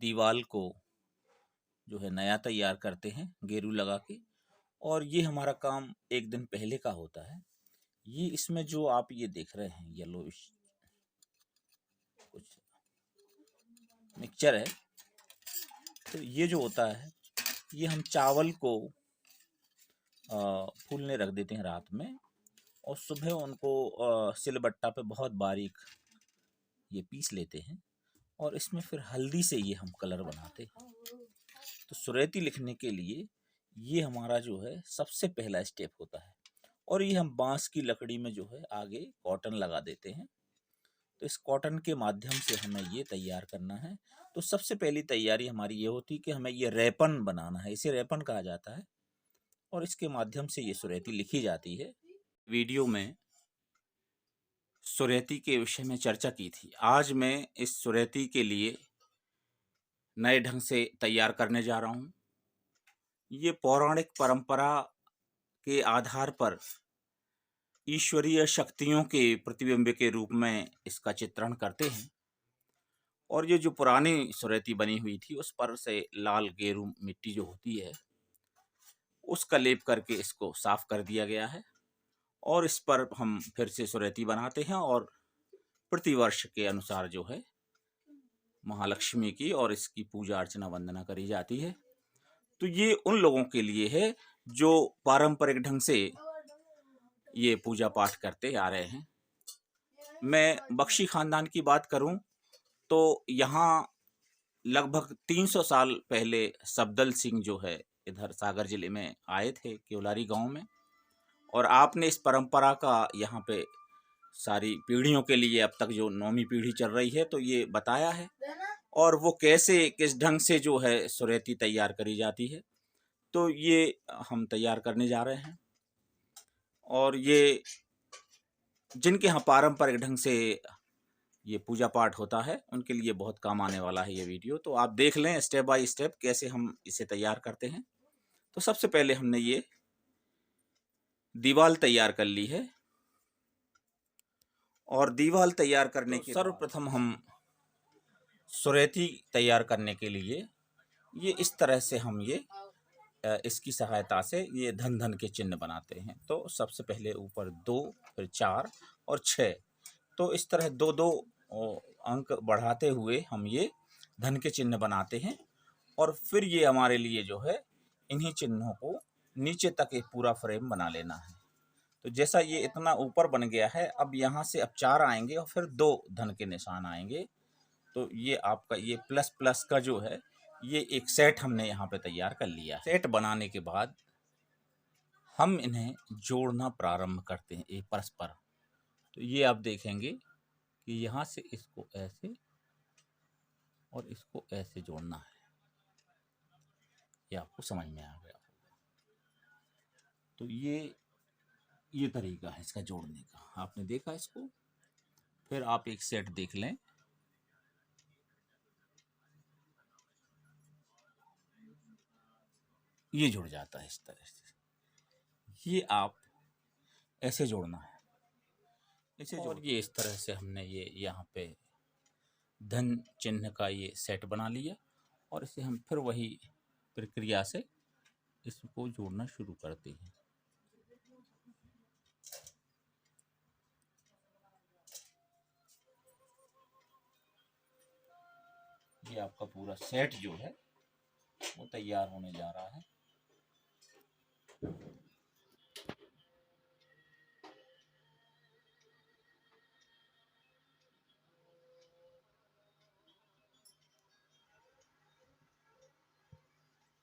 दीवाल को जो है नया तैयार करते हैं गेरू लगा के, और ये हमारा काम एक दिन पहले का होता है। ये इसमें जो आप ये देख रहे हैं येलोइश कुछ मिक्सचर है, तो ये जो होता है ये हम चावल को फूलने रख देते हैं रात में, और सुबह उनको सिलबट्टा पे बहुत बारीक ये पीस लेते हैं, और इसमें फिर हल्दी से ये हम कलर बनाते हैं। तो सुरेती लिखने के लिए ये हमारा जो है सबसे पहला स्टेप होता है, और ये हम बांस की लकड़ी में जो है आगे कॉटन लगा देते हैं। तो इस कॉटन के माध्यम से हमें ये तैयार करना है। तो सबसे पहली तैयारी हमारी ये होती है कि हमें ये रेपन बनाना है, इसे रेपन कहा जाता है, और इसके माध्यम से ये सुरेती लिखी जाती है। वीडियो में सुरेती के विषय में चर्चा की थी। आज मैं इस सुरेती के लिए नए ढंग से तैयार करने जा रहा हूँ। ये पौराणिक परंपरा के आधार पर ईश्वरीय शक्तियों के प्रतिबिंब के रूप में इसका चित्रण करते हैं, और ये जो पुरानी सुरेती बनी हुई थी उस पर से लाल गेरू मिट्टी जो होती है उसका लेप करके इसको साफ कर दिया गया है, और इस पर हम फिर से सुरेती बनाते हैं, और प्रतिवर्ष के अनुसार जो है महालक्ष्मी की और इसकी पूजा अर्चना वंदना करी जाती है। तो ये उन लोगों के लिए है जो पारंपरिक ढंग से ये पूजा पाठ करते आ रहे हैं। मैं बख्शी खानदान की बात करूं तो यहाँ लगभग 300 साल पहले सफदर सिंह जो है इधर सागर जिले में आए थे केवलारी गांव में, और आपने इस परंपरा का यहाँ पे सारी पीढ़ियों के लिए अब तक जो 9वीं पीढ़ी चल रही है तो ये बताया है, और वो कैसे किस ढंग से जो है सुरेती तैयार करी जाती है। तो ये हम तैयार करने जा रहे हैं, और ये जिनके यहाँ पारंपरिक ढंग से ये पूजा पाठ होता है उनके लिए बहुत काम आने वाला है ये वीडियो। तो आप देख लें स्टेप बाय स्टेप कैसे हम इसे तैयार करते हैं। तो सबसे पहले हमने ये दीवाल तैयार कर ली है, और दीवाल तैयार करने के सर्वप्रथम हम सुरेती तैयार करने के लिए ये इस तरह से हम ये इसकी सहायता से ये धन धन के चिन्ह बनाते हैं। तो सबसे पहले ऊपर 2, फिर 4 और 6, तो इस तरह 2-2 अंक बढ़ाते हुए हम ये धन के चिन्ह बनाते हैं, और फिर ये हमारे लिए जो है इन्हीं चिन्हों को नीचे तक एक पूरा फ्रेम बना लेना है। तो जैसा ये इतना ऊपर बन गया है, अब यहाँ से अब 4 आएंगे और फिर 2 धन के निशान आएंगे। तो ये आपका ये प्लस प्लस का जो है ये एक सेट हमने यहाँ पे तैयार कर लिया। सेट बनाने के बाद हम इन्हें जोड़ना प्रारंभ करते हैं एक परस्पर। तो ये आप देखेंगे कि यहाँ से इसको ऐसे और इसको ऐसे जोड़ना है, ये आपको समझ में आ गया। तो ये तरीका है इसका जोड़ने का, आपने देखा इसको। फिर आप एक सेट देख लें, ये जुड़ जाता है इस तरह से। ये आप ऐसे जोड़ना है इसे, और ये इस तरह से हमने ये यहाँ पे धन चिन्ह का ये सेट बना लिया, और इसे हम फिर वही प्रक्रिया से इसको जोड़ना शुरू करते हैं। ये आपका पूरा सेट जो है वो तैयार होने जा रहा है।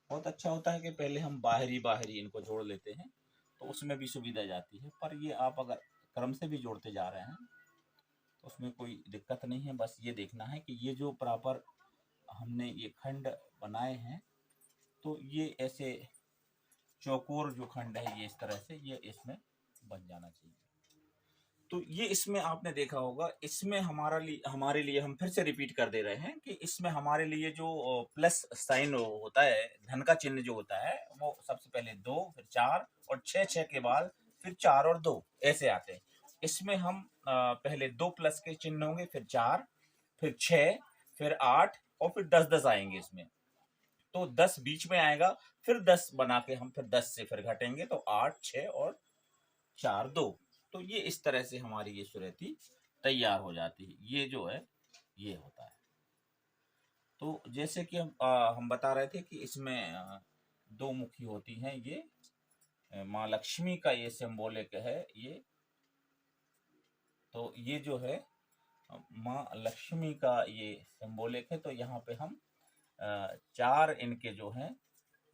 बहुत अच्छा होता है कि पहले हम बाहरी इनको जोड़ लेते हैं, तो उसमें भी सुविधा जाती है। पर ये आप अगर क्रम से भी जोड़ते जा रहे हैं तो उसमें कोई दिक्कत नहीं है। बस ये देखना है कि ये जो प्रॉपर हमने ये खंड बनाए हैं, तो ये ऐसे चौकोर जो खंड है ये इस तरह से ये इसमें बन जाना चाहिए। तो ये इसमें आपने देखा होगा, इसमें हमारे लिए हम फिर से रिपीट कर दे रहे हैं कि इसमें हमारे लिए जो प्लस साइन होता है, धन का चिन्ह जो होता है, वो सबसे पहले 2, फिर 4 और 6 के बाद फिर 4 और 2 ऐसे आते हैं। इसमें हम पहले 2 प्लस के चिन्ह होंगे, फिर 4, फिर 6, फिर 8 और फिर 10-10 आएंगे इसमें। तो 10 बीच में आएगा, फिर 10 बना के हम फिर 10 से फिर घटेंगे, तो 8, 6 और 4, 2। तो ये इस तरह से हमारी ये सुरैती तैयार हो जाती है। ये जो है ये होता है। तो जैसे कि हम बता रहे थे कि इसमें 2 मुखी होती हैं। ये माँ लक्ष्मी का ये सिंबॉलिक है ये। तो ये जो है माँ लक्ष्मी का ये सिंबॉलिक है। तो यहाँ पे हम 4 इनके जो हैं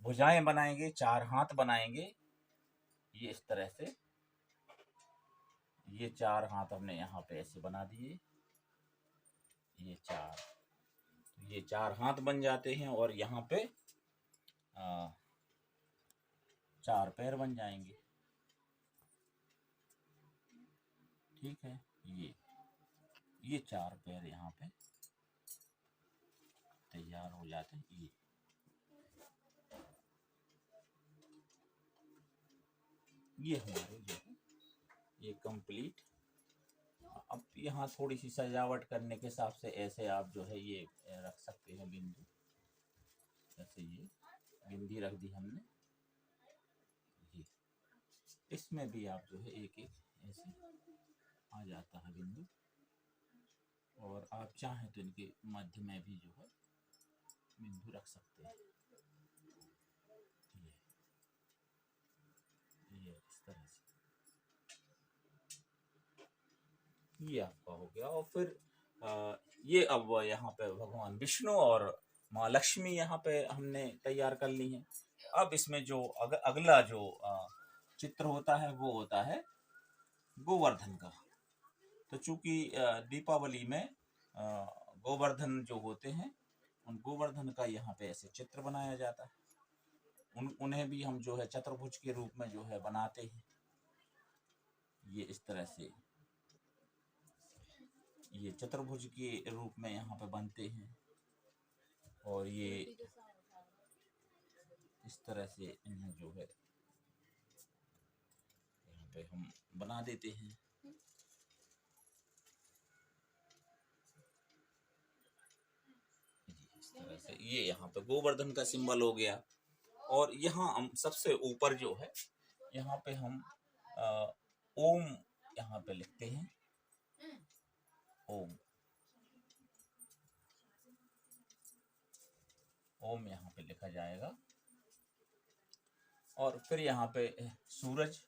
भुजाएं बनाएंगे, 4 हाथ बनाएंगे। ये इस तरह से ये 4 हाथ हमने यहाँ पे ऐसे बना दिए। ये 4 हाथ बन जाते हैं और यहाँ पे 4 पैर बन जाएंगे। ठीक है, ये 4 पैर यहाँ पे तैयार हो जाते हैं। ये हमारे जो है ये कंप्लीट। अब यहाँ थोड़ी सी सजावट करने के हिसाब से ऐसे आप जो है ये रख सकते हैं बिंदु। जैसे ये बिंदी रख दी हमने, ये इसमें भी आप जो है एक एक ऐसे आ जाता है बिंदु। और आप चाहें तो इनके मध्य में भी जो है बिंदु रख सकते हैं। ये इस तरह से ये आपका हो गया। और फिर ये अब यहाँ पे भगवान विष्णु और माँ लक्ष्मी यहाँ पे हमने तैयार कर ली हैं। अब इसमें जो अगला जो चित्र होता है वो होता है गोवर्धन का। तो चूंकि दीपावली में गोवर्धन जो होते हैं उन गोवर्धन का यहाँ पे ऐसे चित्र बनाया जाता है। उन्हें भी हम जो है चतुर्भुज के रूप में जो है बनाते हैं। ये इस तरह से ये चतुर्भुज के रूप में यहाँ पे बनते हैं। और ये इस तरह से इन्हें जो है यहाँ पे हम बना देते हैं। इस तरह से ये यहाँ पे गोवर्धन का सिंबल हो गया। और यहाँ हम सबसे ऊपर जो है यहाँ पे हम ओम यहाँ पे लिखते हैं। ओम यहाँ पे लिखा जाएगा। और फिर यहाँ पे सूरज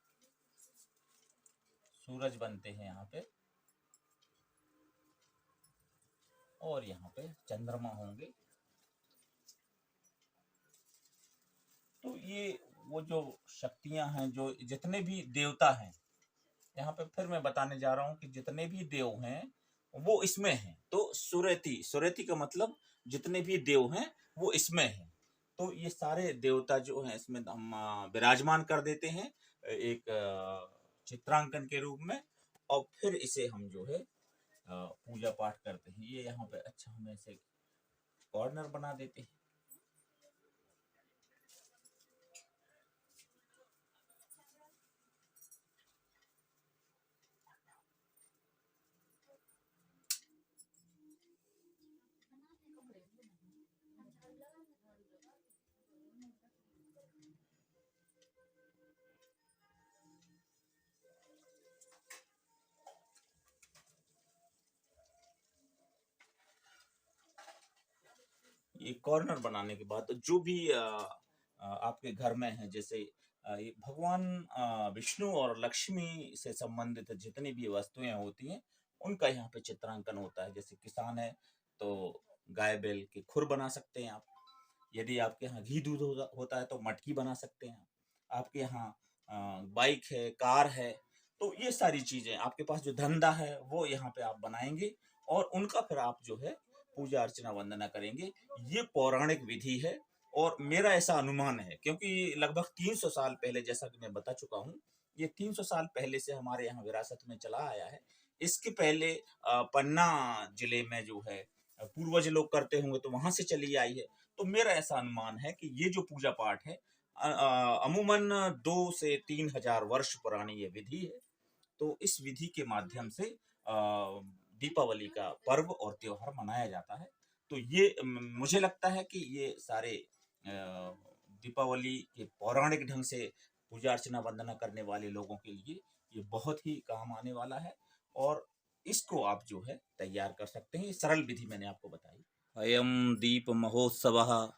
बनते हैं यहाँ पे। और यहाँ पे चंद्रमा होंगे। तो ये वो जो शक्तियां हैं, जो जितने भी देवता हैं यहाँ पे, फिर मैं बताने जा रहा हूँ कि जितने भी देव हैं वो इसमें हैं। तो सुरैती का मतलब जितने भी देव हैं वो इसमें हैं। तो ये सारे देवता जो हैं इसमें हम विराजमान कर देते हैं एक चित्रांकन के रूप में। और फिर इसे हम जो है पूजा पाठ करते हैं। ये यहाँ पे अच्छा हम ऐसे कॉर्नर बना देते हैं। ये कॉर्नर बनाने के बाद जो भी आपके घर में है, जैसे ये भगवान विष्णु और लक्ष्मी से संबंधित जितनी भी वस्तुएं होती हैं उनका यहाँ पे चित्रांकन होता है। जैसे किसान है तो गाय बैल के खुर बना सकते हैं आप। यदि आपके यहाँ घी दूध होता है तो मटकी बना सकते हैं। आपके यहाँ बाइक है, कार है, तो ये सारी चीजें आपके पास जो धंधा है वो यहाँ पे आप बनाएंगे और उनका फिर आप जो है पूजा अर्चना वंदना करेंगे। ये पौराणिक विधि है और मेरा ऐसा अनुमान है, क्योंकि लगभग 300 साल पहले, जैसा कि मैं बता चुका हूँ, ये 300 साल पहले से हमारे यहाँ विरासत में चला आया है। इसके पहले पन्ना जिले में जो है पूर्वज लोग करते होंगे तो वहां से चली आई है। तो मेरा ऐसा अनुमान है कि ये जो पूजा पाठ है अमूमन 2 से 3 हजार वर्ष पुरानी ये विधि है। तो इस विधि के माध्यम से दीपावली का पर्व और त्योहार मनाया जाता है। तो ये मुझे लगता है कि ये सारे दीपावली के पौराणिक ढंग से पूजा अर्चना वंदना करने वाले लोगों के लिए ये बहुत ही काम आने वाला है, और इसको आप जो है तैयार कर सकते हैं। ये सरल विधि मैंने आपको बताई। अयम दीप महोत्सवः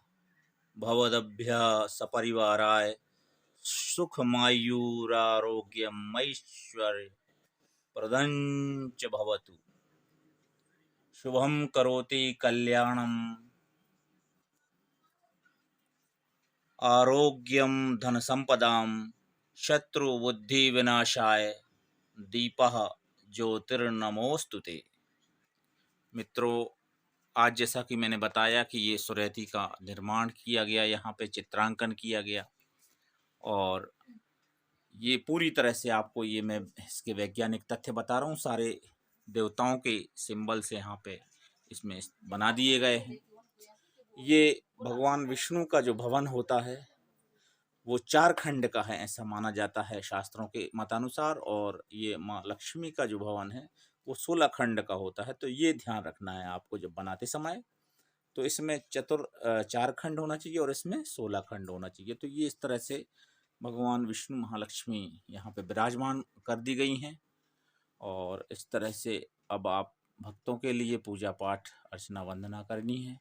भवदभ्य सपरिवाराय सुखमायुरारोग्यमैश्वर्य प्रदंच भवतु। शुभम करोति कल्याणम आरोग्यम धन संपदाम शत्रु बुद्धि विनाशाय दीपः ज्योतिर्नमोस्तुते। मित्रों, आज जैसा कि मैंने बताया कि ये सुरैती का निर्माण किया गया, यहाँ पे चित्रांकन किया गया, और ये पूरी तरह से आपको ये मैं इसके वैज्ञानिक तथ्य बता रहा हूँ। सारे देवताओं के सिंबल्स यहाँ पे इसमें बना दिए गए हैं। ये भगवान विष्णु का जो भवन होता है वो 4 खंड का है, ऐसा माना जाता है शास्त्रों के मतानुसार, और ये माँ लक्ष्मी का जो भवन है वो 16 खंड का होता है। तो ये ध्यान रखना है आपको जब बनाते समय। तो इसमें 4 खंड होना चाहिए और इसमें 16 खंड होना चाहिए। तो ये इस तरह से भगवान विष्णु महालक्ष्मी यहाँ पे विराजमान कर दी गई हैं, और इस तरह से अब आप भक्तों के लिए पूजा पाठ अर्चना वंदना करनी है,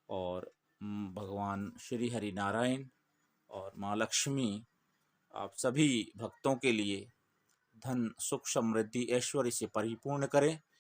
और भगवान श्री हरि नारायण और माँ लक्ष्मी आप सभी भक्तों के लिए धन सुख समृद्धि ऐश्वर्य से परिपूर्ण करें।